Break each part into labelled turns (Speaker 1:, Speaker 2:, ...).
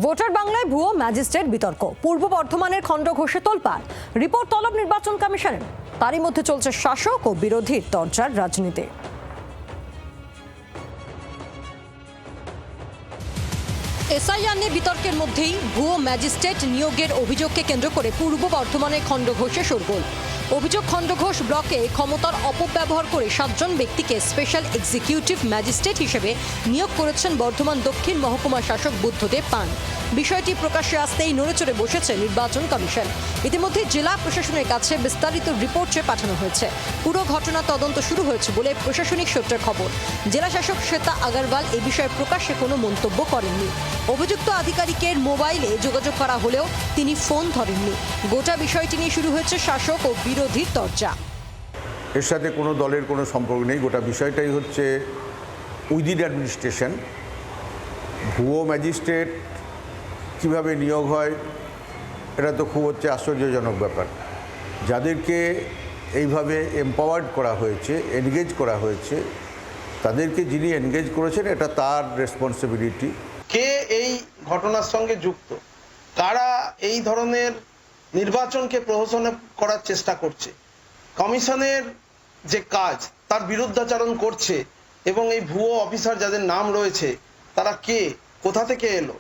Speaker 1: Voter বাংলায় ভুয়ো magistrate বিতর্ক, পূর্ব বর্ধমানের খণ্ডঘোষে তোলপাড়, রিপোর্ট তলব নির্বাচন কমিশনের। তারই মধ্যে চলছে শাসক ও বিরোধীর তরজার রাজনীতি। এসআইআর নিয়ে বিতর্কের মধ্যেই ভুয়ো ম্যাজিস্ট্রেট নিয়োগের অভিযোগকে কেন্দ্র করে পূর্ব বর্ধমানের খণ্ডঘোষে শোরগোল। অভিযোগ, খণ্ডঘোষ ব্লকে ক্ষমতার অপব্যবহার করে 7 জন ব্যক্তিকে স্পেশাল এক্সিকিউটিভ ম্যাজিস্ট্রেট হিসেবে নিয়োগ করেছেন বর্ধমান দক্ষিণ মহকুমা শাসক বুদ্ধদেব পান। বিষয়টি প্রকাশ্যে আসতেই নড়েচড়ে বসেছে নির্বাচন কমিশন। ইতিমধ্যে জেলা প্রশাসনের কাছে বিস্তারিত রিপোর্ট চেয়ে পাঠানো হয়েছে। পুরো ঘটনা তদন্ত শুরু হয়েছে বলে প্রশাসনিক সূত্রের খবর। জেলা শাসক শ্বেতা আগারওয়াল এ বিষয়ে প্রকাশ্যে কোনো মন্তব্য করেননি। অভিযুক্ত আধিকারিকের মোবাইলে যোগাযোগ করা হলেও তিনি ফোন ধরেননি। গোটা বিষয়টি নিয়ে শুরু হয়েছে শাসক ও বিরোধীর তরজা।
Speaker 2: এর সাথে কোনো দলের কোনো সম্পর্ক নেই। গোটা বিষয়টাই হচ্ছে উইদিন অ্যাডমিনিস্ট্রেশন। ভুয়ো ম্যাজিস্ট্রেট কীভাবে নিয়োগ হয়, এটা তো খুব হচ্ছে আশ্চর্যজনক ব্যাপার। যাদেরকে এইভাবে এম্পাওয়ার্ড করা হয়েছে, এনগেজ করা হয়েছে, তাদেরকে যিনি এনগেজ করেছেন এটা তার রেসপন্সিবিলিটি।
Speaker 3: কে এই ঘটনার সঙ্গে যুক্ত, কারা এই ধরনের নির্বাচনকে প্রহসন করার চেষ্টা করছে, কমিশনের যে কাজ তার বিরুদ্ধাচরণ করছে, এবং এই ভুয়ো অফিসার যাদের নাম রয়েছে তারা কে, কোথা থেকে এলো,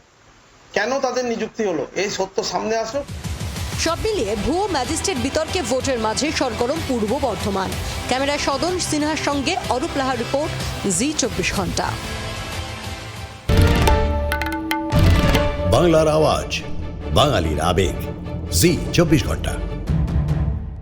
Speaker 3: কেন তাদের নিযুক্তি হলো, এই সত্য সামনে আসুক।
Speaker 1: সব মিলিয়ে ভুয়ো ম্যাজিস্ট্রেট বিতর্কে ভোটের মাঝে সরগরম পূর্ব বর্ধমান। ক্যামেরায় সদন সিনহার সঙ্গে অরূপ লাহার রিপোর্ট, জি 24 ঘন্টা।
Speaker 4: বাংলার আওয়াজ, বাঙালির আবেগ, জি 24 ঘন্টা।